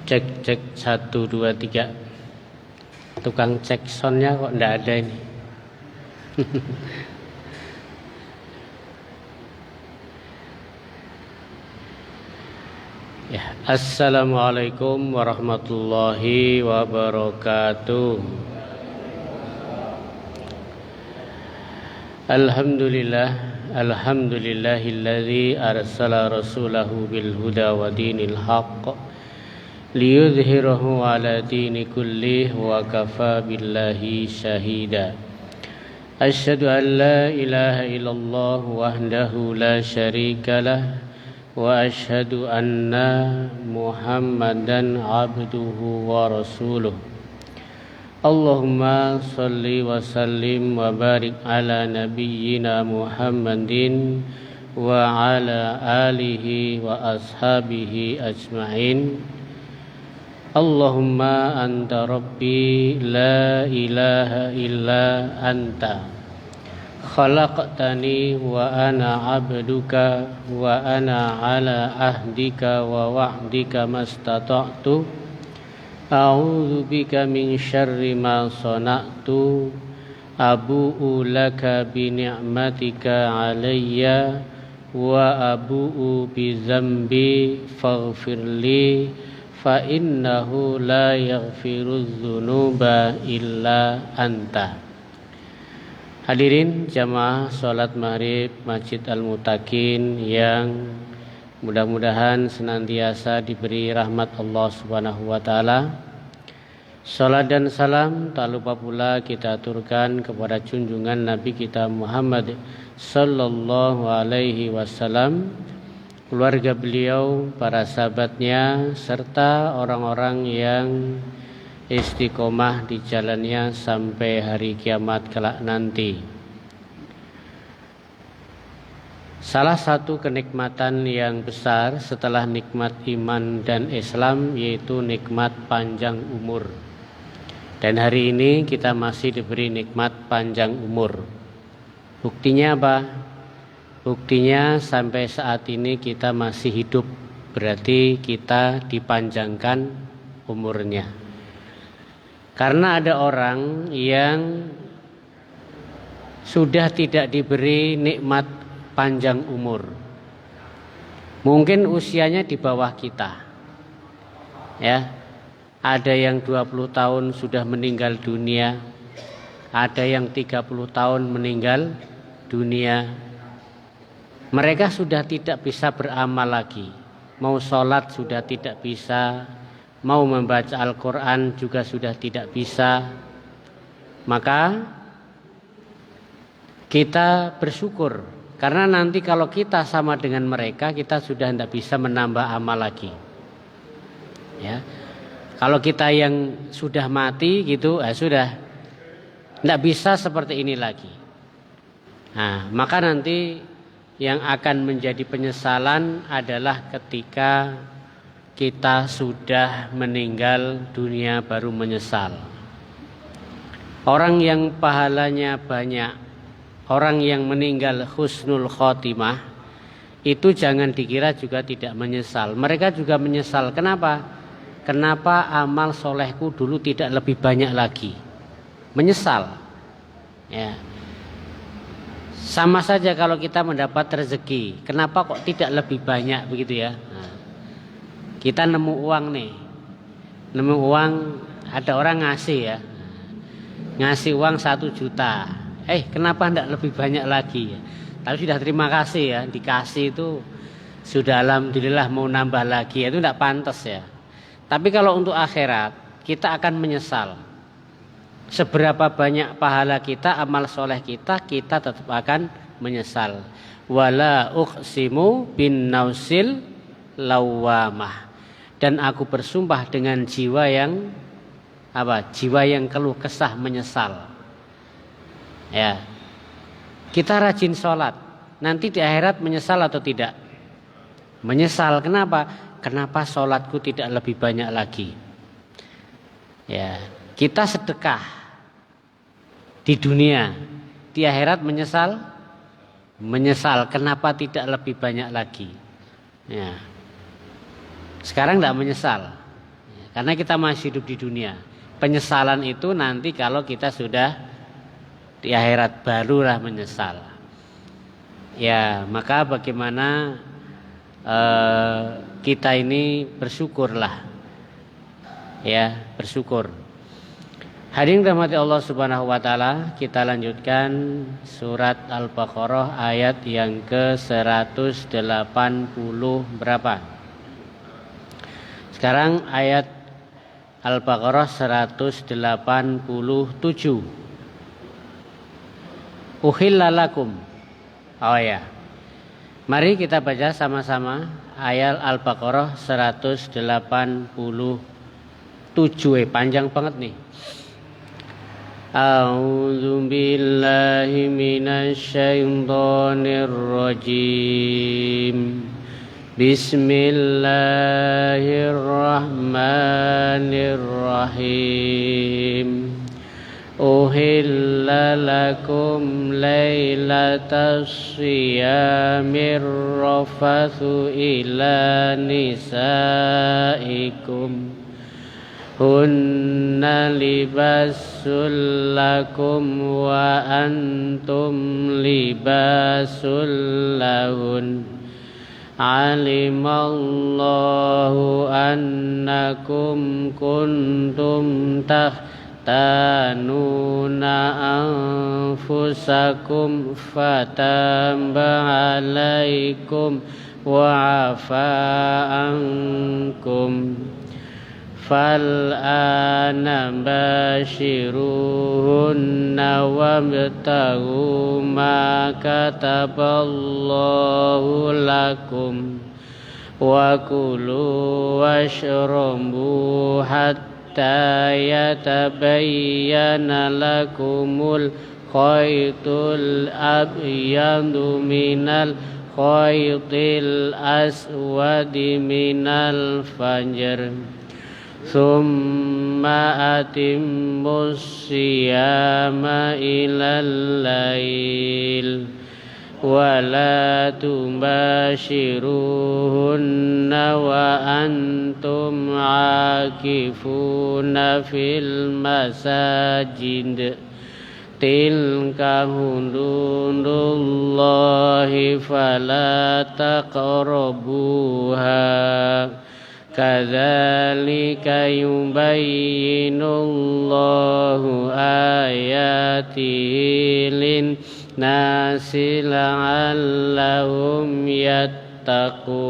Cek cek 1 2 3. Tukang cek soundnya kok enggak ada ini. Ya, assalamualaikum warahmatullahi wabarakatuh. Alhamdulillahilladzi arsala rasulahu bil huda wa dinil haqq liyudhhirahu ala dini kullih wa kafa billahi syahida. Asyhadu an la ilaha illallah wahdahu la syarika lah wa asyhadu anna Muhammadan abduhu wa rasuluh. Allahumma salli wa sallim wa barik ala nabiyyina Muhammadin wa ala alihi wa ashabihi ajma'in. Allahumma anta rabbi la ilaha illa anta khalaqtani wa ana abduka wa ana ala ahdika wa wa'dika mastata'tu a'udzu bika min syarri ma sana'tu abu'u laka bi ni'matika 'alayya wa abu'u bi dzambi faghfirli fa innahu la yaghfirudz dzunuba illa anta. Hadirin jamaah salat maghrib Masjid Al-Muttaqin yang mudah-mudahan senantiasa diberi rahmat Allah Subhanahu wa taala. Salat dan salam tak lupa pula kita aturkan kepada junjungan Nabi kita Muhammad sallallahu alaihi wasallam, keluarga beliau, para sahabatnya, serta orang-orang yang istiqomah di jalannya sampai hari kiamat kelak nanti. Salah satu kenikmatan yang besar setelah nikmat iman dan Islam yaitu nikmat panjang umur. Dan hari ini kita masih diberi nikmat panjang umur. Buktinya apa? Buktinya sampai saat ini kita masih hidup, berarti kita dipanjangkan umurnya. Karena ada orang yang sudah tidak diberi nikmat panjang umur. Mungkin usianya di bawah kita. Ya. Ada yang 20 tahun sudah meninggal dunia. Ada yang 30 tahun meninggal dunia. Mereka sudah tidak bisa beramal lagi. Mau sholat sudah tidak bisa. Mau membaca Al-Quran juga sudah tidak bisa. Maka kita bersyukur, karena nanti kalau kita sama dengan mereka, kita sudah tidak bisa menambah amal lagi. Ya, kalau kita yang sudah mati gitu, sudah tidak bisa seperti ini lagi. Nah, maka nanti yang akan menjadi penyesalan adalah ketika kita sudah meninggal dunia baru menyesal. Orang yang pahalanya banyak, orang yang meninggal husnul khotimah, itu jangan dikira juga tidak menyesal. Mereka juga menyesal. Kenapa? Kenapa amal solehku dulu tidak lebih banyak lagi? Menyesal. Ya. Sama saja kalau kita mendapat rezeki, kenapa kok tidak lebih banyak begitu ya? Kita nemu uang nih, nemu uang, ada orang ngasih ya, ngasih uang 1 juta. Kenapa tidak lebih banyak lagi ya? Tapi sudah terima kasih ya, dikasih itu sudah alhamdulillah, mau nambah lagi itu tidak pantas ya. Tapi kalau untuk akhirat kita akan menyesal. Seberapa banyak pahala kita, amal soleh kita tetap akan menyesal. Wala uqsimu bin nausil lawamah. Dan aku bersumpah dengan jiwa yang Jiwa yang keluh kesah menyesal. Ya. Kita rajin sholat. Nanti di akhirat menyesal atau tidak? Menyesal. Kenapa? Kenapa sholatku tidak lebih banyak lagi? Ya. Kita sedekah di dunia, di akhirat menyesal. Menyesal. Kenapa tidak lebih banyak lagi? Ya. Sekarang tidak menyesal. Karena kita masih hidup di dunia. Penyesalan itu nanti kalau kita sudah di akhirat barulah menyesal. Ya, maka bagaimana kita ini bersyukurlah. Ya, bersyukur. Hadirin rahmati Allah Subhanahu wa taala, kita lanjutkan surat Al-Baqarah ayat yang ke-180 berapa? Sekarang ayat Al-Baqarah 187. Uhilla lakum. Oh ya. Mari kita baca sama-sama ayat Al-Baqarah 187. Panjang banget nih. A'udzu billahi minasy syaithanir rajim. Bismillahirrahmanirrahim. Uhilla lakum lailatas siyamir rafathu ila nisaikum hunna libasul lakum wa antum libasul lahun. Alimallahu annakum kuntum tahtanuna anfusakum fataba alaikum wa afa ankum. Fal'ana bashiruhunna wabtaghu ma kataballahu lakum wa kulu washrabu hatta yatabayyana lakumul khaytul abyadu minal khaytil aswadi minal fajr. Summa atimmus siyama ilal lail wa la tubashiruhunna wa antum akifuna fil masajid. Tilka hududullahi fala taqrabuha. Kadzalika yubayyinullahu ayatihi lin-nasi la'allahum yattaqun.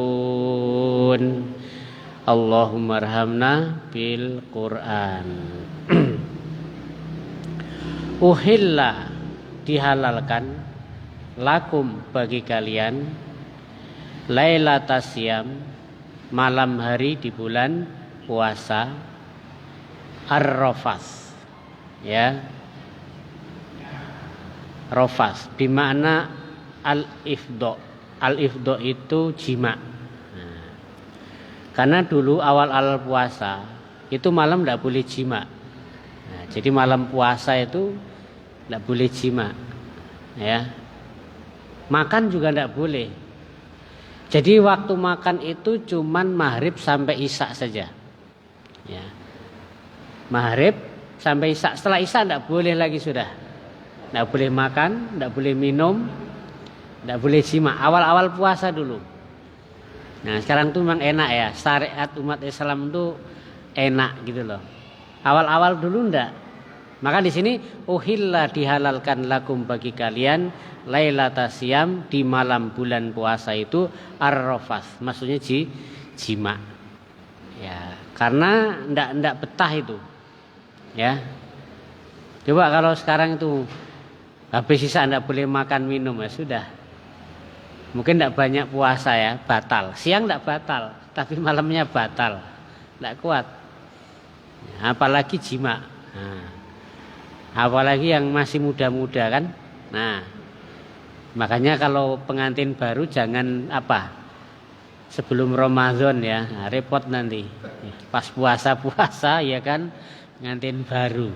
Allahumma arhamna bil Qur'an. Uhilla, dihalalkan, lakum, bagi kalian, lailatas syiyam, malam hari di bulan puasa, ar-rafas, ya, rafas bermakna al-ifdo. Al-ifdo itu jima. Nah, karena dulu awal-awal puasa itu malam tidak boleh jima. Nah, jadi malam puasa itu tidak boleh jima, ya. Makan juga tidak boleh. Jadi waktu makan itu cuman maghrib sampai isya saja, ya. Maghrib sampai isya. Setelah isya tidak boleh lagi sudah. Tidak boleh makan, tidak boleh minum, tidak boleh jima. Awal-awal puasa dulu. Nah sekarang tuh memang enak ya. Syariat umat Islam itu enak gitu loh. Awal-awal dulu enggak. Maka di sini uhilla, dihalalkan lakum, bagi kalian, lailatas syiyam, di malam bulan puasa itu, ar-rafas, maksudnya jima. Ya, karena ndak betah itu. Ya. Coba kalau sekarang itu habis sisa ndak boleh makan minum, ya sudah. Mungkin ndak banyak puasa ya, batal. Siang ndak batal, tapi malamnya batal. Ndak kuat. Ya, apalagi jima. Nah, apalagi yang masih muda-muda kan. Nah, makanya kalau pengantin baru jangan sebelum Ramadan ya. Nah, repot nanti. Pas puasa ya kan, pengantin baru.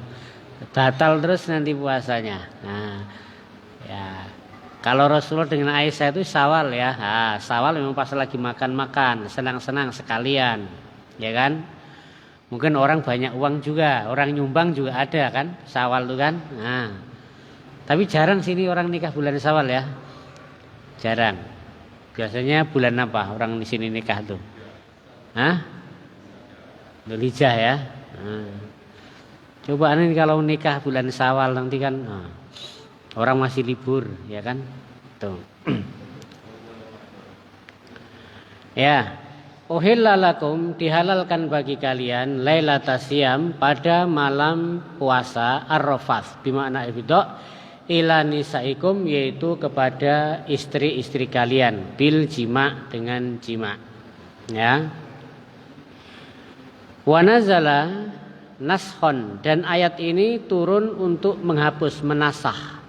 Batal terus nanti puasanya. Nah, ya. Kalau Rasulullah dengan Aisyah itu Syawal ya. Syawal memang pas lagi makan-makan, senang-senang sekalian. Ya kan? Mungkin orang banyak uang juga, orang nyumbang juga ada kan, Syawal itu kan. Nah, tapi jarang sini orang nikah bulan Syawal ya, jarang. Biasanya bulan apa orang di sini nikah tuh? Hah? Dzulhijjah ya. Nah. Coba nih kalau nikah bulan Syawal nanti kan, orang masih libur, ya kan? Tuh. Ya. Uhilla lakum, dihalalkan bagi kalian lailatas syiyam, pada malam puasa, ar-rafath bimakna ibda ila nisaikum, yaitu kepada istri-istri kalian, bil jima, dengan jima. Ya. Wa nazala nashon, dan ayat ini turun untuk menghapus, menasah.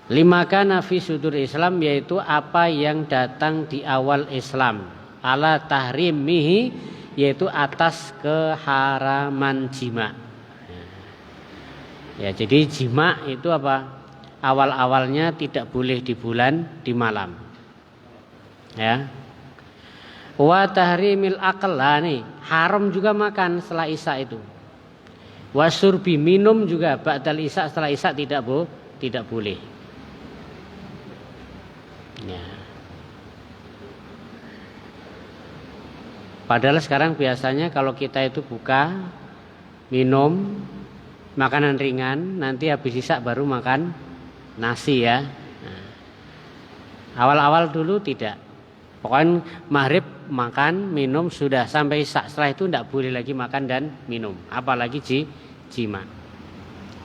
Lima kana fi sudur Islam, yaitu apa yang datang di awal Islam, ala tahrimihi, yaitu atas keharaman jima. Ya, jadi jima itu apa? Awal-awalnya tidak boleh di bulan, di malam. Ya. Wa tahrimil aqlani, haram juga makan setelah isya itu. Wa surbi, minum juga ba'dal isya, setelah isya tidak boleh. Ya. Padahal sekarang biasanya kalau kita itu buka, minum makanan ringan, nanti habis isya baru makan nasi ya. Nah, awal-awal dulu tidak. Pokoknya maghrib makan, minum, sudah sampai isya. Setelah itu tidak boleh lagi makan dan minum, apalagi jima.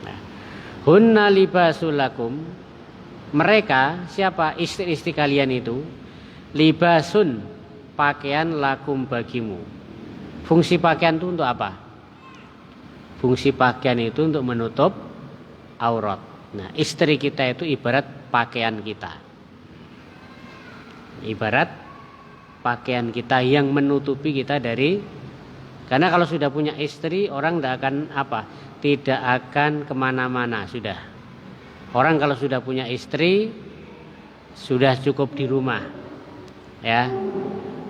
Nah, hunna libasul lakum, mereka siapa? Istri-istri kalian itu libasun, pakaian, lakum, bagimu. Fungsi pakaian itu untuk apa? Fungsi pakaian itu untuk menutup aurat. Nah, istri kita itu ibarat pakaian kita. Ibarat pakaian kita yang menutupi kita dari, karena kalau sudah punya istri, orang tidak akan apa? Tidak akan kemana-mana sudah. Orang kalau sudah punya istri sudah cukup di rumah. Ya.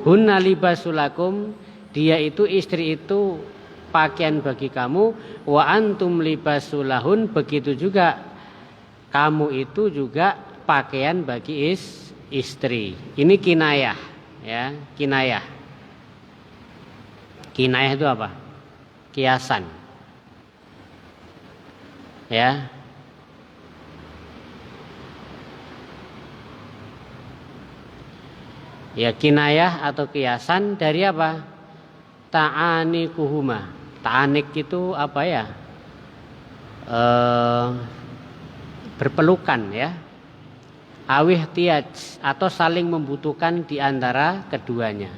Hunna libasulakum, dia itu, istri itu pakaian bagi kamu, wa antum libasulahun, begitu juga kamu itu juga pakaian bagi istri. Ini kinayah, ya, kinayah. Kinayah itu apa? Kiasan. Ya. Ya, kinayah atau kiasan dari apa? Ta'anikuhuma. Ta'anik itu apa ya? Berpelukan ya. Awih tiyaj, atau saling membutuhkan di antara keduanya.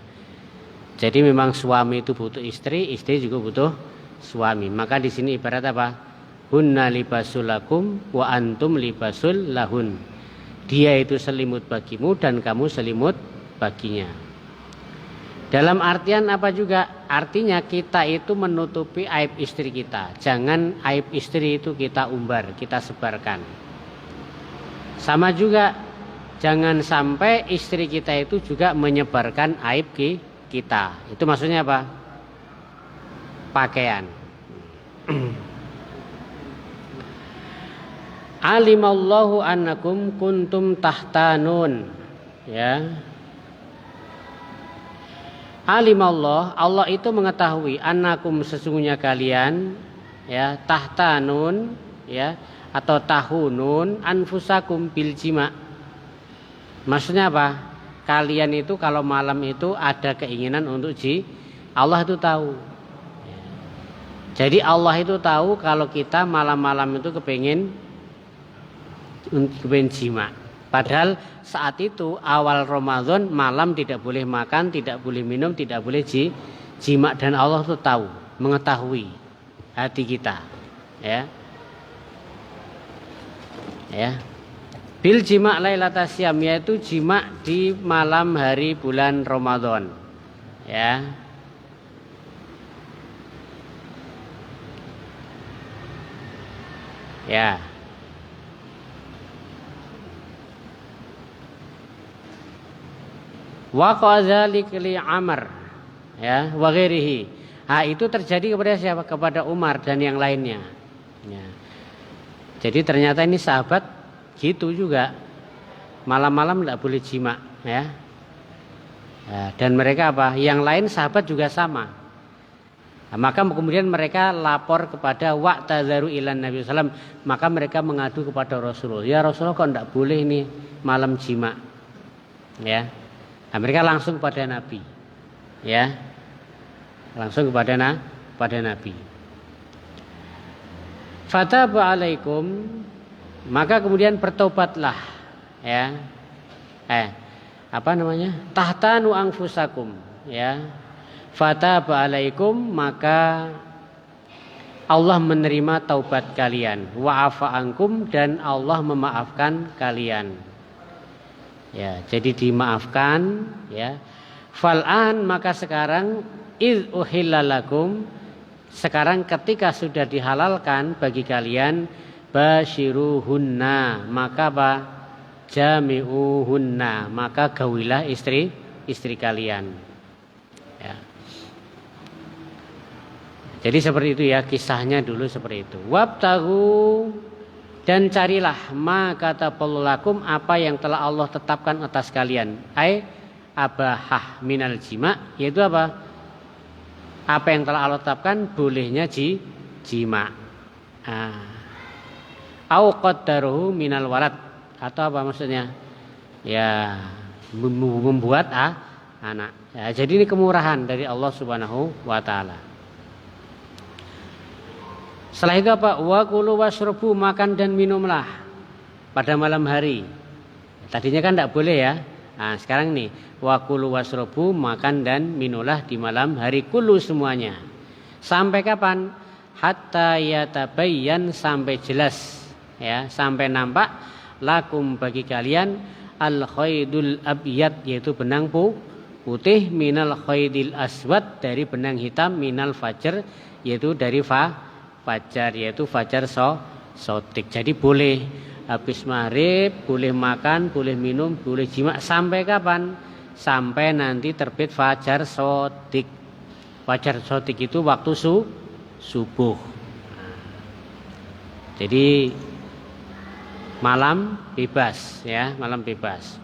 Jadi memang suami itu butuh istri, istri juga butuh suami. Maka di sini ibarat apa? Hunna libasul lakum wa antum libasul lahun. Dia itu selimut bagimu dan kamu selimut baginya. Dalam artian apa juga? Artinya kita itu menutupi aib istri kita. Jangan aib istri itu kita umbar, kita sebarkan. Sama juga jangan sampai istri kita itu juga menyebarkan aib kita. Itu maksudnya apa? Pakaian. Alimallahu annakum kuntum tahtanun. Ya. Alimallah, Allah itu mengetahui, annakum, sesungguhnya kalian, ya, tahtanun, ya, atau tahunun anfusakum bil jima. Maksudnya apa? Kalian itu kalau malam itu ada keinginan untuk Allah itu tahu. Jadi Allah itu tahu kalau kita malam-malam itu kepengen jima. Padahal saat itu awal Ramadan, malam tidak boleh makan, tidak boleh minum, tidak boleh jima, dan Allah itu tahu, mengetahui hati kita. Ya. Ya. Bil jima lailatas syiyam, yaitu jima di malam hari bulan Ramadan. Ya. Ya. Wa qadzalik li Amr. ya, wa ghairihi. Itu terjadi kepada siapa? Kepada Umar dan yang lainnya. Ya. Jadi ternyata ini sahabat gitu juga. Malam-malam tidak boleh jima, ya. Dan mereka apa? Yang lain sahabat juga sama. Maka kemudian mereka lapor kepada wa'tadzaru ilan Nabi sallam, maka mereka mengadu kepada Rasulullah. Ya Rasulullah, kok tidak boleh ini malam jima. Ya. Mereka langsung kepada Nabi. Ya. Langsung kepada Nabi. Fataba alaikum, maka kemudian bertobatlah, ya. Tahtanu anfusakum, ya. Fataba alaikum, maka Allah menerima taubat kalian, wa'afa ankum, dan Allah memaafkan kalian. Ya, jadi dimaafkan, ya. Fal'an, maka sekarang iz uhillalakum, sekarang ketika sudah dihalalkan bagi kalian, basyiruhunna, maka apa? Jami'uhunna, maka gawilah istri kalian. Ya. Jadi seperti itu ya, kisahnya dulu seperti itu. Wabtagu, dan carilah ma kataballahu lakum, apa yang telah Allah tetapkan atas kalian. Abahah minal jima, yaitu apa? Apa yang telah Allah tetapkan bolehnya jima. Au qaddaruhu minal walad, atau apa maksudnya? Ya, membuat anak. Ya, jadi ini kemurahan dari Allah Subhanahu wa taala. Setelah itu apa? Wa kulu washrabu, makan dan minumlah pada malam hari. Tadinya kan tidak boleh ya. Nah, sekarang nih, wa kulu washrabu, makan dan minumlah di malam hari, kulu semuanya. Sampai kapan? Hatta yatabayyan, sampai jelas, ya, sampai nampak lakum, bagi kalian, al khaydul abyad, yaitu benang putih, minal khaydil aswad, dari benang hitam, minal fajr, yaitu dari fajar, yaitu fajar sotik. Jadi boleh habis maghrib, boleh makan, boleh minum, boleh jima, sampai kapan? Sampai nanti terbit fajar sotik. Fajar sotik itu waktu subuh. Jadi malam bebas, ya, malam bebas.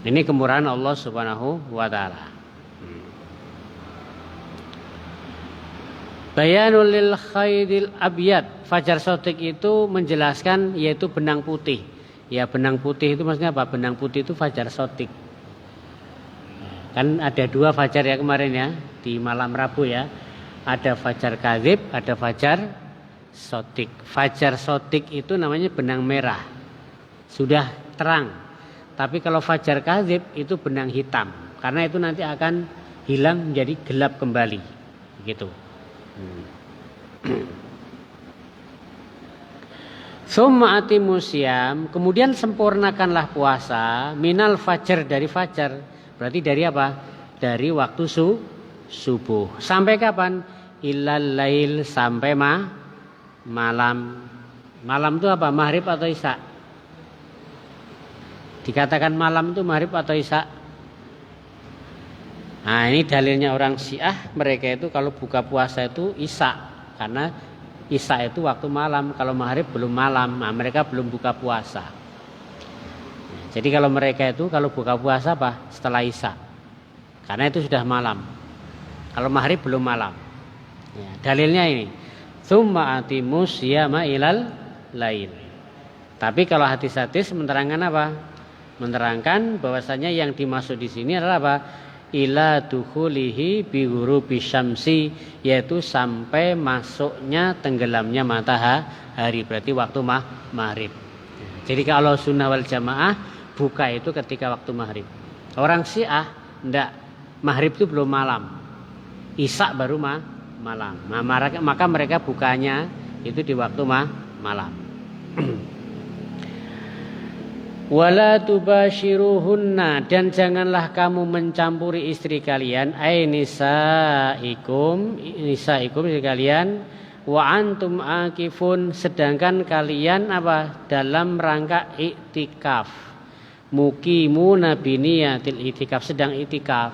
Ini kemurahan Allah Subhanahu wa taala. Bayanul lil khaydil abyad, fajar sotik itu menjelaskan, yaitu benang putih. Ya, benang putih itu maksudnya apa? Benang putih itu fajar sotik. Kan ada dua fajar ya kemarin ya, di malam Rabu ya. Ada fajar kadzib, ada fajar sotik. Fajar sotik itu namanya benang merah, sudah terang. Tapi kalau fajar kadzib itu benang hitam, karena itu nanti akan hilang menjadi gelap kembali, gitu. Summa atimus syiyam, kemudian sempurnakanlah puasa, minal fajar, dari fajar, berarti dari apa? Dari waktu subuh. Sampai kapan? Ilal lail, sampai malam. Malam itu apa? Maghrib atau isya? Dikatakan malam itu maghrib atau isya? Nah, ini dalilnya orang Syiah, mereka itu kalau buka puasa itu isya, karena isya itu waktu malam, kalau maghrib belum malam. Nah, mereka belum buka puasa. Jadi kalau mereka itu kalau buka puasa apa? Setelah isya, karena itu sudah malam. Kalau maghrib belum malam. Ya, dalilnya ini. Tsumma atimus syiyama ilal lail. Tapi kalau hadis-hadis menerangkan apa? Menerangkan bahwasanya yang dimaksud di sini adalah apa? Ila dukhulihi bi ghurubi syamsi, yaitu sampai masuknya tenggelamnya matahari, berarti waktu maghrib. Jadi kalau sunnah wal jamaah buka itu ketika waktu maghrib. Orang Syiah enggak, maghrib itu belum malam, isya baru malam. Nah, maka mereka bukanya itu di waktu malam. Wala tubashiruhunna, dan janganlah kamu mencampuri istri kalian, nisaikum istri kalian, wa antum akifun, sedangkan kalian apa? Dalam rangka iktikaf. Muqimuna biniyatil iktikaf, sedang iktikaf.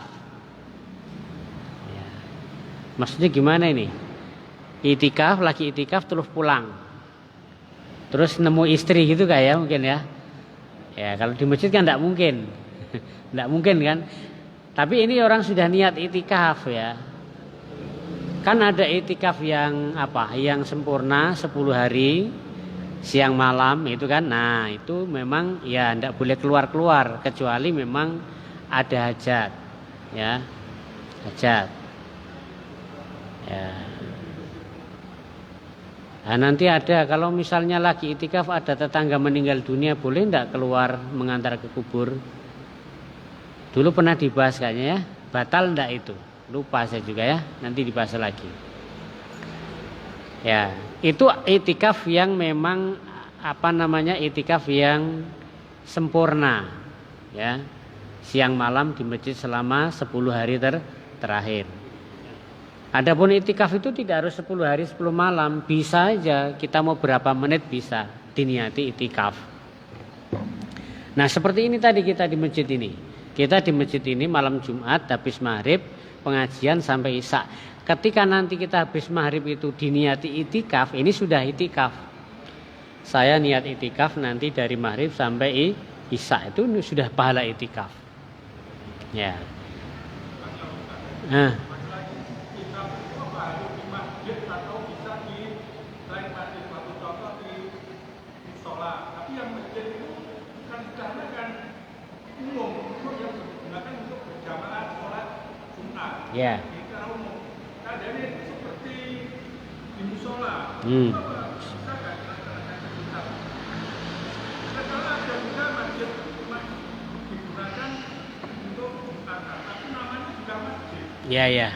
Maksudnya gimana ini? Itikaf, lagi itikaf terus pulang. Terus nemu istri gitu kayak mungkin ya. Ya kalau di masjid kan tidak mungkin. Tidak mungkin kan. Tapi ini orang sudah niat itikaf ya. Kan ada itikaf yang apa? Yang sempurna 10 hari siang malam itu kan. Nah, itu memang ya tidak boleh keluar-keluar kecuali memang ada hajat. Ya. Hajat. Ya. Nah, nanti ada kalau misalnya lagi itikaf ada tetangga meninggal dunia boleh enggak keluar mengantar ke kubur? Dulu pernah dibahas kayaknya ya. Batal enggak itu? Lupa saya juga ya. Nanti dibahas lagi. Ya, itu itikaf yang memang apa namanya? Itikaf yang sempurna. Ya. Siang malam di masjid selama 10 hari terakhir. Adapun itikaf itu tidak harus 10 hari 10 malam, bisa aja kita mau berapa menit bisa diniati itikaf. Nah, seperti ini tadi kita di masjid ini. Kita di masjid ini malam Jumat habis maghrib pengajian sampai isya. Ketika nanti kita habis maghrib itu diniati itikaf, ini sudah itikaf. Saya niat itikaf nanti dari maghrib sampai isya itu sudah pahala itikaf. Ya. Nah. Ya. Ya, ya.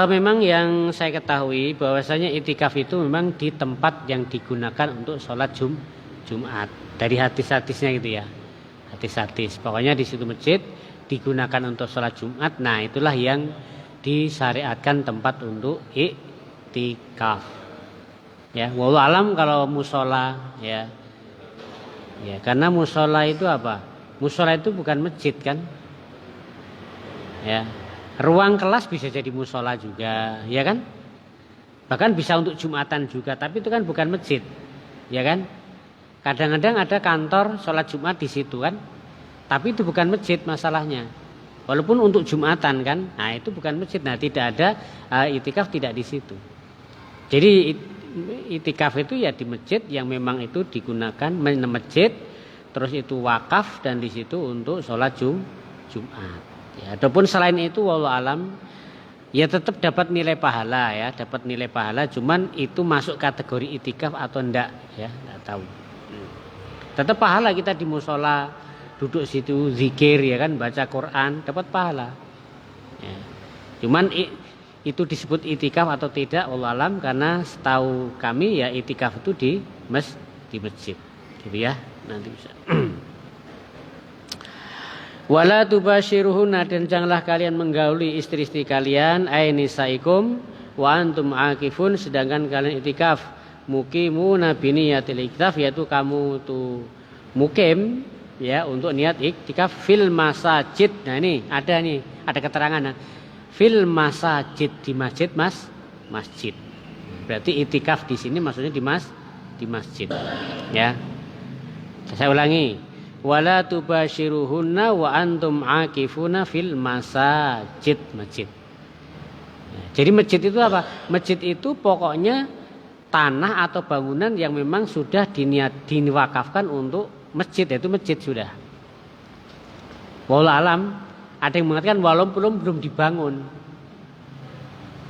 Memang yang saya ketahui bahwasanya itikaf itu memang di tempat yang digunakan untuk sholat Jumat. Dari hadis-hadisnya gitu ya. Hadis-hadis. Pokoknya di situ masjid digunakan untuk sholat Jumat. Nah, itulah yang disyariatkan tempat untuk iktikaf. Ya, wallahu alam kalau musola ya. Ya, karena musola itu apa? Musola itu bukan masjid kan? Ya. Ruang kelas bisa jadi musola juga, ya kan? Bahkan bisa untuk Jumatan juga, tapi itu kan bukan masjid. Ya kan? Kadang-kadang ada kantor sholat Jumat di situ kan? Tapi itu bukan masjid masalahnya. Walaupun untuk Jumatan kan, nah itu bukan masjid. Nah, tidak ada itikaf tidak di situ. Jadi itikaf itu ya di masjid yang memang itu digunakan masjid, terus itu wakaf dan di situ untuk sholat Jumat. Ya, adapun selain itu wallahu alam ya tetap dapat nilai pahala ya, dapat nilai pahala. Cuman itu masuk kategori itikaf atau enggak ya, enggak tahu. Tetap pahala kita di musola. Duduk situ zikir ya kan, baca Quran dapat pahala. Ya. Cuman itu disebut itikaf atau tidak wallahu alam karena setahu kami ya itikaf itu di masjid. Gitu ya. Nanti bisa. Wala tubashiruhunna dan janganlah kalian menggauli istri-istri kalian ainisaikum wa antum akifun sedangkan kalian itikaf mukimuna biniyatil iktikaf yaitu kamu tuh mukim ya untuk niat iktikaf fil masajid. Nah ini ada keterangan nah. Fil masajid di masjid masjid. Berarti itikaf di sini maksudnya di masjid. Ya. Saya ulangi. Wala tubashiruhunna wa antum akifuna fil masajid masjid. Ya, jadi masjid itu apa? Masjid itu pokoknya tanah atau bangunan yang memang sudah diwakafkan untuk masjid, yaitu masjid sudah. Wallahu alam, ada yang mengatakan walaupun belum dibangun.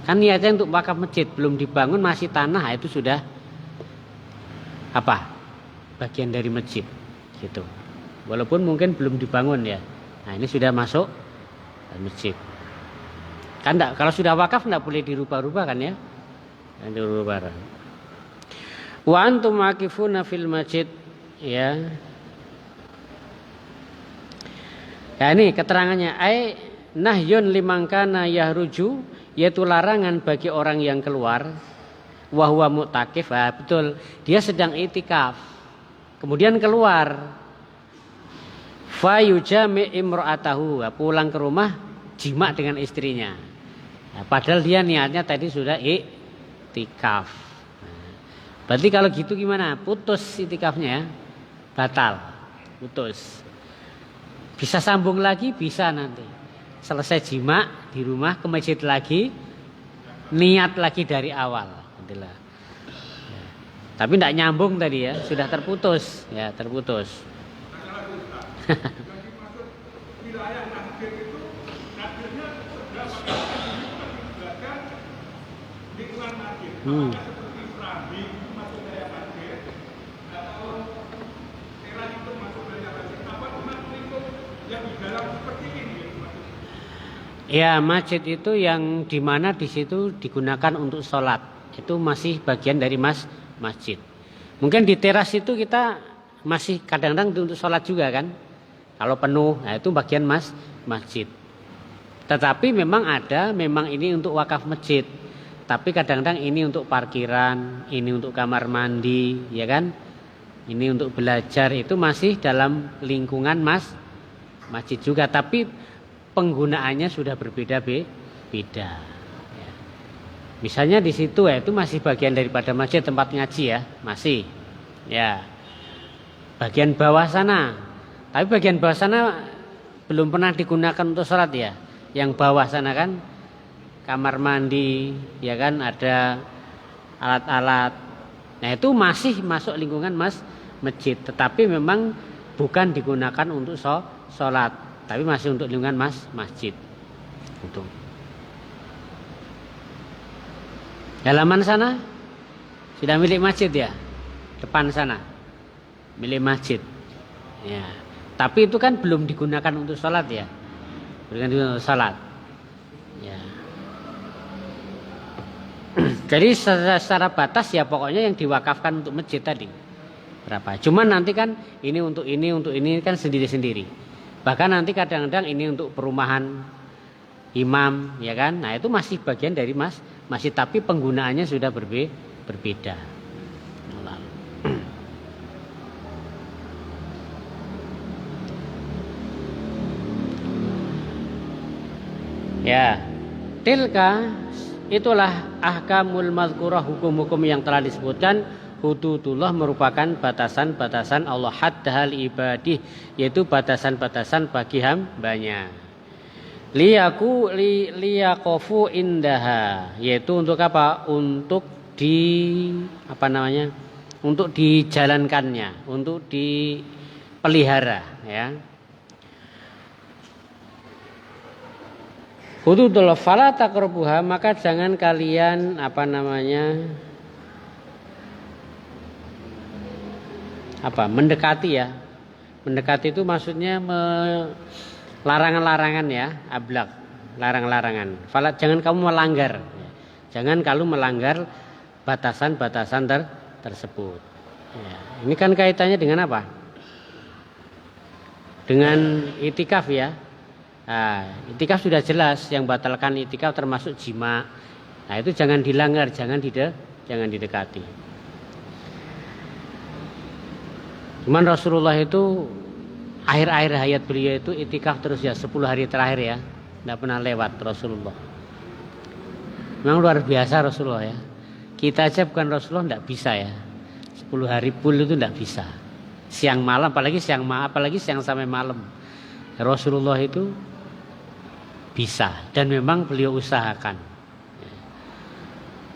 Kan niatnya untuk wakaf masjid, belum dibangun masih tanah, itu sudah apa? Bagian dari masjid gitu. Walaupun mungkin belum dibangun ya. Nah, ini sudah masuk masjid. Kan enggak, kalau sudah wakaf enggak boleh dirubah-rubah kan ya? Yang dirubah. Wa antum akifuna fil masjid ya. Ya ini keterangannya ai nahyun limangkana yahruju yaitu larangan bagi orang yang keluar wa huwa mu'takif. Ah, betul. Dia sedang itikaf. Kemudian keluar. Fa yujami imra'atahu, pulang ke rumah jima dengan istrinya. Nah, padahal dia niatnya tadi sudah iktikaf. Nah, berarti kalau gitu gimana? Putus iktikafnya ya? Batal, putus. Bisa sambung lagi, bisa nanti. Selesai jima di rumah ke masjid lagi, niat lagi dari awal. Itulah. Ya. Tapi tidak nyambung tadi ya, sudah terputus, ya terputus. Ya, masjid itu yang dimana di situ digunakan untuk sholat, itu masih bagian dari masjid. Mungkin di teras itu kita masih kadang-kadang untuk sholat juga kan, kalau penuh, nah itu bagian masjid. Tetapi memang ini untuk wakaf masjid. Tapi kadang-kadang ini untuk parkiran, ini untuk kamar mandi, ya kan? Ini untuk belajar, itu masih dalam lingkungan masjid juga. Tapi penggunaannya sudah berbeda-beda. Ya. Misalnya di situ ya itu masih bagian daripada masjid, tempat ngaji ya, masih. Ya. Bagian bawah sana. Tapi bagian bawah sana belum pernah digunakan untuk sholat ya. Yang bawah sana kan kamar mandi, ya kan, ada alat-alat. Nah itu masih masuk lingkungan masjid, tetapi memang bukan digunakan untuk sholat, tapi masih untuk lingkungan masjid. Untuk halaman sana sudah milik masjid ya, depan sana milik masjid. Ya, tapi itu kan belum digunakan untuk sholat ya, bukan untuk sholat. Ya. Jadi secara batas ya pokoknya yang diwakafkan untuk masjid tadi berapa. Cuman nanti kan ini untuk ini kan sendiri-sendiri. Bahkan nanti kadang-kadang ini untuk perumahan imam ya kan. Nah itu masih bagian dari masjid tapi penggunaannya sudah berbeda. Ya, tilka itulah ahkamul mazkurah, hukum-hukum yang telah disebutkan. Hududullah merupakan batasan-batasan Allah, haddahal ibadih, yaitu batasan-batasan bagi hambanya. Liyakofu indaha, yaitu untuk apa? Untuk untuk dijalankannya, untuk dipelihara ya. Hududullah fala taqrabuha, maka jangan kalian mendekati ya. Mendekati itu maksudnya larangan-larangan ya, ablak, larang-larangan. Fala, jangan kamu melanggar. Jangan kalau melanggar batasan-batasan tersebut. Ya, ini kan kaitannya dengan apa? Dengan itikaf ya. Nah, itikaf sudah jelas, yang batalkan itikaf termasuk jima. Nah, itu jangan dilanggar, jangan didekati. Cuman Rasulullah itu akhir-akhir hayat beliau itu itikaf terus ya, 10 hari terakhir ya. Tidak pernah lewat Rasulullah. Memang luar biasa Rasulullah ya. Kita aja bukan Rasulullah tidak bisa ya. 10 hari full itu tidak bisa. Siang malam, apalagi siang sampai malam. Rasulullah itu bisa, dan memang beliau usahakan.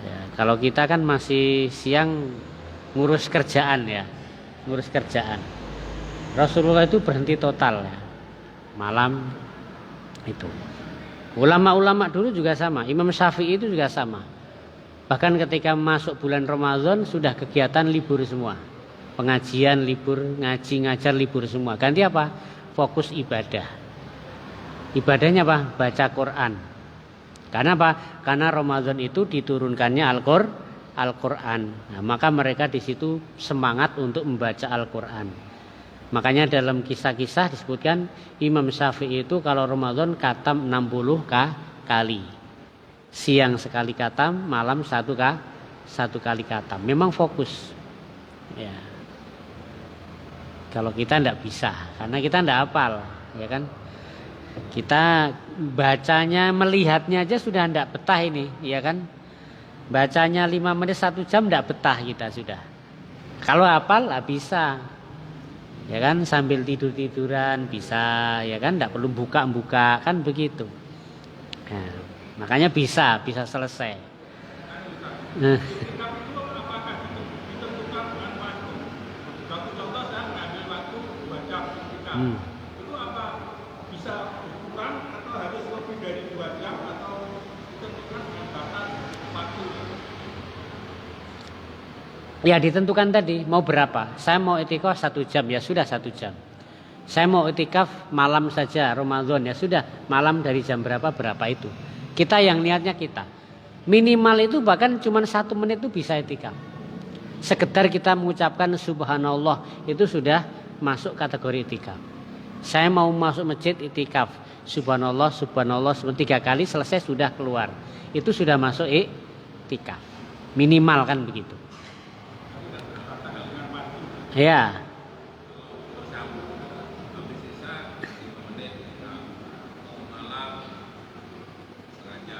Ya, kalau kita kan masih siang ngurus kerjaan ya, ngurus kerjaan. Rasulullah itu berhenti total ya, malam itu. Ulama-ulama dulu juga sama, Imam Syafi'i itu juga sama. Bahkan ketika masuk bulan Ramadan sudah kegiatan libur semua, pengajian libur, ngaji ngajar libur semua. Ganti apa? Fokus ibadah. Ibadahnya apa? Baca Quran. Karena apa? Karena Ramadan itu diturunkannya Al-Quran. Nah, maka mereka di situ semangat untuk membaca Al-Quran. Makanya dalam kisah-kisah disebutkan Imam Syafi'i itu kalau Ramadan khatam 60 kali. Siang sekali khatam, malam satu kali khatam. Memang fokus. Ya. Kalau kita tidak bisa, karena kita tidak hafal, ya kan? Kita bacanya, melihatnya aja sudah tidak betah ini, ya kan? Bacanya 5 menit 1 jam tidak betah kita sudah. Kalau hafal bisa, ya kan? Sambil tiduran bisa, ya kan? Tidak perlu buka kan begitu. Nah, makanya bisa selesai. Ya ditentukan tadi mau berapa. Saya mau itikaf 1 jam, ya sudah 1 jam. Saya mau itikaf malam saja Ramadan, ya sudah malam dari jam berapa itu. Kita yang niatnya kita. Minimal itu bahkan cuma 1 menit itu bisa itikaf. Sekedar kita mengucapkan subhanallah itu sudah masuk kategori itikaf. Saya mau masuk masjid itikaf. Subhanallah 3 kali selesai sudah keluar. Itu sudah masuk itikaf. Minimal kan begitu. Ya.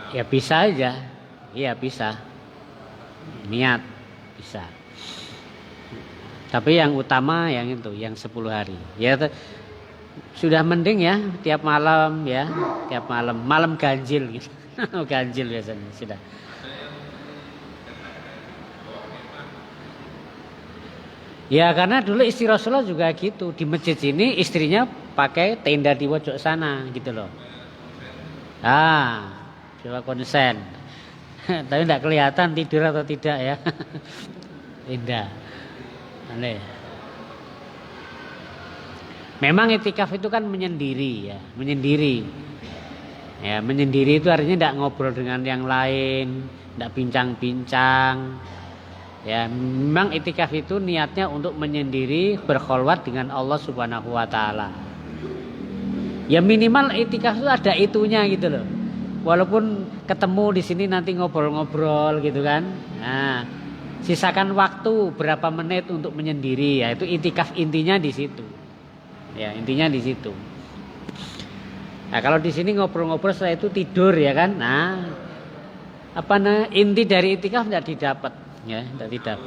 Ya bisa aja. Iya bisa. Niat bisa. Tapi yang utama yang itu, yang 10 hari. Ya sudah mending ya tiap malam ya, tiap malam ganjil gitu. Ganjil biasanya sudah. Ya karena dulu istri Rasulullah juga gitu. Di masjid sini istrinya pakai tenda di pojok sana gitu loh. Coba konsen. Tapi tidak kelihatan tidur atau tidak ya. Tenda. Aneh. Memang itikaf itu kan menyendiri ya. Menyendiri. Ya menyendiri itu artinya tidak ngobrol dengan yang lain. Tidak bincang-bincang. Ya, memang itikaf itu niatnya untuk menyendiri, berkholwat dengan Allah Subhanahu wa taala. Ya minimal itikaf itu ada itunya gitu loh. Walaupun ketemu di sini nanti ngobrol-ngobrol gitu kan. Nah, sisakan waktu berapa menit untuk menyendiri, ya itu itikaf intinya di situ. Ya, intinya di situ. Nah, kalau di sini ngobrol-ngobrol setelah itu tidur ya kan. Nah, inti dari itikaf tidak didapat. Ya, tidak.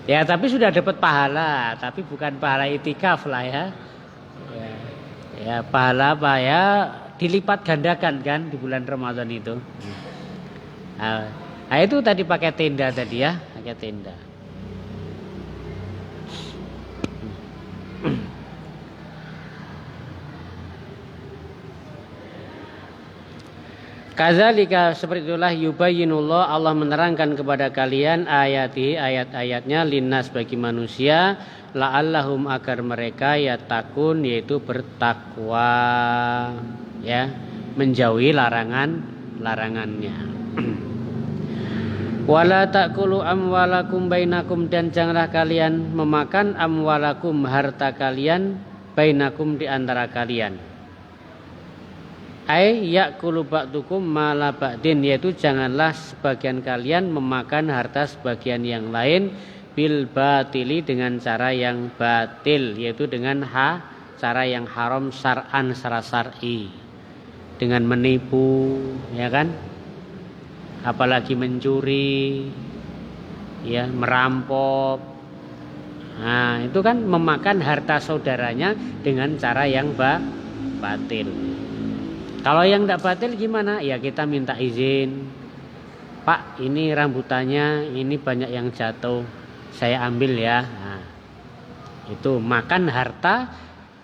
Ya, tapi sudah dapat pahala, tapi bukan pahala itikaf lah ya. Ya, pahala apa ya dilipat gandakan kan di bulan Ramadan itu. Nah, itu tadi pakai tenda tadi ya, pakai tenda. Kadzalika seperti itulah yubayyinullah Allah menerangkan kepada kalian ayat-ayatnya linnas bagi manusia la'allahum agar mereka yatakun yaitu bertakwa ya menjauhi larangannya. Wala ta'kulu amwalakum bainakum dan janganlah kalian memakan amwalakum harta kalian bainakum di antara kalian. Ya'kulu ba'dukum mala ba'din yaitu janganlah sebagian kalian memakan harta sebagian yang lain bil batili dengan cara yang batil yaitu dengan cara yang haram syar'an secara syar'i dengan menipu ya kan apalagi mencuri ya merampok. Nah, itu kan memakan harta saudaranya dengan cara yang batil. Kalau yang tidak batil gimana? Ya kita minta izin. Pak, ini rambutannya ini banyak yang jatuh. Saya ambil ya. Nah, itu makan harta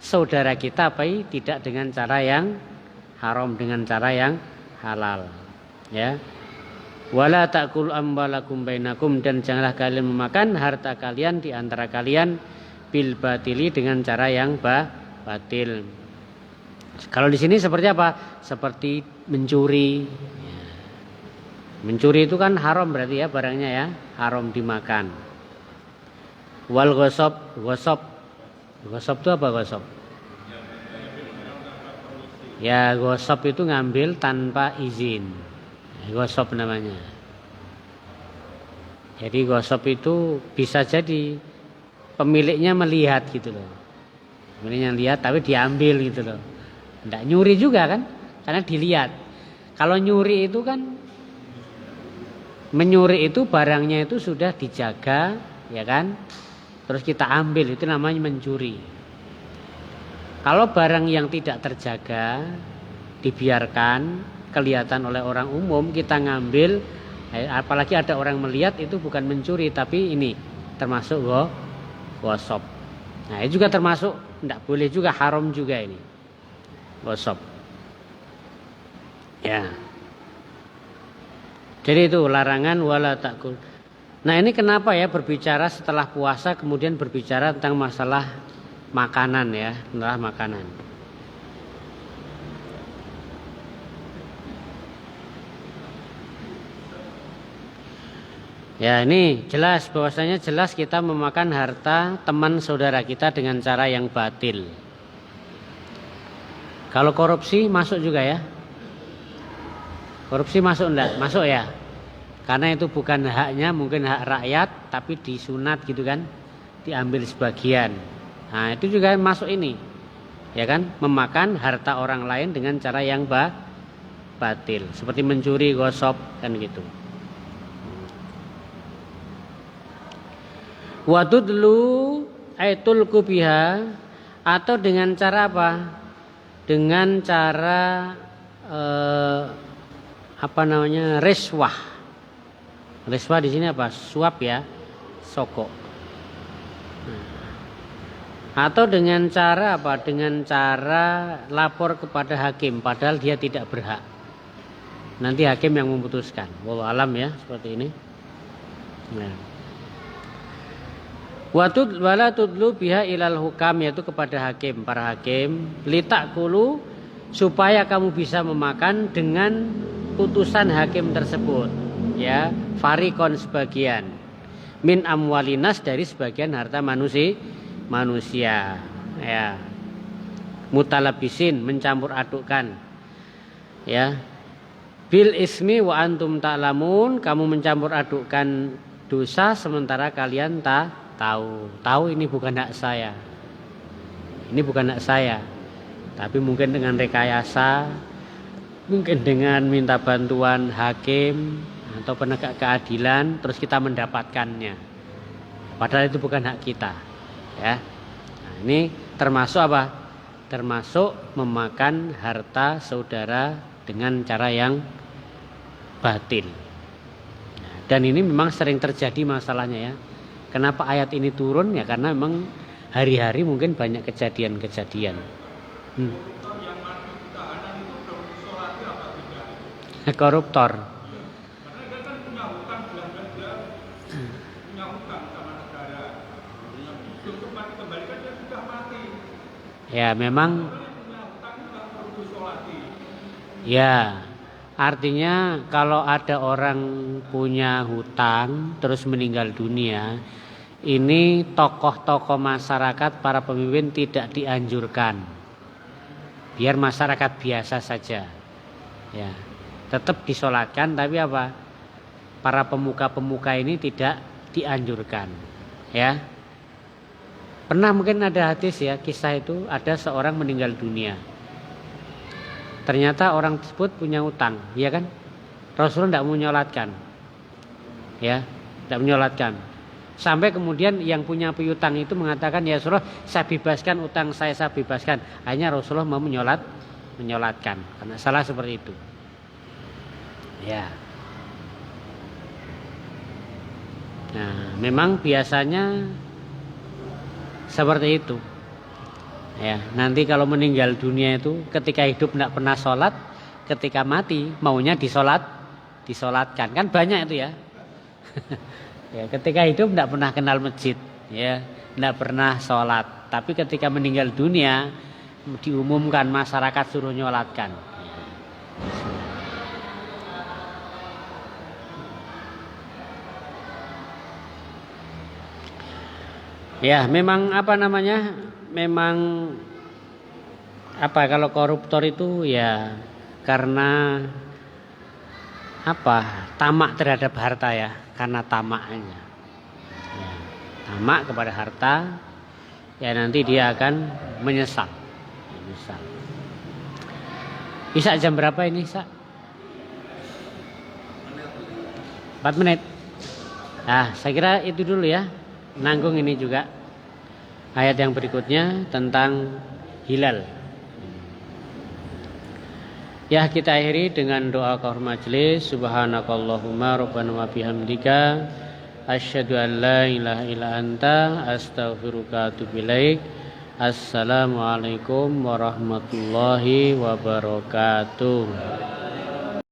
saudara kita tidak dengan cara yang haram, dengan cara yang halal. Ya. Wala ta'kulu amwalakum bainakum dan janganlah kalian memakan harta kalian di antara kalian bil batili dengan cara yang batil. Kalau di sini seperti apa? Seperti mencuri. Mencuri itu kan haram berarti ya barangnya ya, haram dimakan. Wal ghasab itu apa ghasab? Ya ghasab itu ngambil tanpa izin. Ghasab namanya. Jadi ghasab itu bisa jadi pemiliknya melihat gitu loh. Ini yang lihat tapi diambil gitu loh. Enggak nyuri juga kan? Karena dilihat. Kalau nyuri itu kan, menyuri itu barangnya itu sudah dijaga, ya kan? Terus kita ambil, itu namanya mencuri. Kalau barang yang tidak terjaga, dibiarkan, kelihatan oleh orang umum, kita ngambil, apalagi ada orang melihat, itu bukan mencuri, tapi ini termasuk gosop. Nah ini juga termasuk, tidak boleh juga, haram juga ini, gosop. Ya. Jadi itu larangan wala takul. Nah ini kenapa ya berbicara setelah puasa kemudian berbicara tentang masalah makanan ya, tentang makanan. Ya ini jelas, bahwasanya jelas kita memakan harta teman saudara kita dengan cara yang batil. Kalau korupsi masuk juga ya? Korupsi masuk enggak? Masuk ya? Karena itu bukan haknya, mungkin hak rakyat, tapi disunat gitu kan, diambil sebagian. Nah itu juga masuk ini, ya kan, memakan harta orang lain dengan cara yang batil, seperti mencuri, gosop, kan gitu. Wadudlu aitul kubiha, atau dengan cara apa? Dengan cara riswah. Riswah di sini apa? Suap ya, sogok. Atau dengan cara apa? Dengan cara lapor kepada hakim, padahal dia tidak berhak. Nanti hakim yang memutuskan. Wallahu alam ya, seperti ini. Nah. Wala tudlu biha ilal hukam, yaitu kepada hakim, para hakim, litakulu, supaya kamu bisa memakan dengan putusan hakim tersebut, ya, farikon sebagian, min amwalinas, dari sebagian harta manusia, ya, mutalabisin, mencampur adukkan, ya, bil ismi wa antum ta'lamun, kamu mencampur adukkan dosa sementara kalian tahu ini bukan hak saya, ini bukan hak saya, tapi mungkin dengan rekayasa, mungkin dengan minta bantuan hakim atau penegak keadilan, terus kita mendapatkannya, padahal itu bukan hak kita, ya. Nah, ini termasuk apa? Termasuk memakan harta saudara dengan cara yang batil. Dan ini memang sering terjadi masalahnya ya. Kenapa ayat ini turun? Ya karena memang hari-hari mungkin banyak kejadian-kejadian. Koruptor. Ya memang. Ya, artinya kalau ada orang punya hutang terus meninggal dunia, ini tokoh-tokoh masyarakat, para pemimpin tidak dianjurkan. Biar masyarakat biasa saja. Ya, tetap disolatkan, tapi apa? Para pemuka-pemuka ini tidak dianjurkan. Ya. Pernah mungkin ada hadis ya, kisah itu ada seorang meninggal dunia. Ternyata orang tersebut punya utang, ya kan? Rasulullah tidak menyolatkan, ya, tidak menyolatkan. Sampai kemudian yang punya piutang itu mengatakan, ya Rasulullah, saya bebaskan utang saya bebaskan. Akhirnya Rasulullah mau menyolatkan, karena salah seperti itu. Ya. Nah, memang biasanya seperti itu. Ya, nanti kalau meninggal dunia itu ketika hidup tidak pernah sholat, ketika mati maunya disolatkan, kan banyak itu ya. Ya, ketika hidup tidak pernah kenal masjid, ya, tidak pernah sholat, tapi ketika meninggal dunia diumumkan masyarakat suruh nyolatkan. Ya, memang memang kalau koruptor itu ya karena tamak terhadap harta ya, karena tamaknya. Ya, tamak kepada harta, ya nanti dia akan menyesal. Isa jam berapa ini, Sa? 4 menit. Nah, saya kira itu dulu ya. Nanggung ini juga. Ayat yang berikutnya tentang hilal. Ya, kita akhiri dengan doa kafaratul majelis. Subhanakallahumma rabbana wa bihamdika asyhadu an la ilaha illa anta astaghfiruka wa atubu ilaik. Assalamualaikum warahmatullahi wabarakatuh.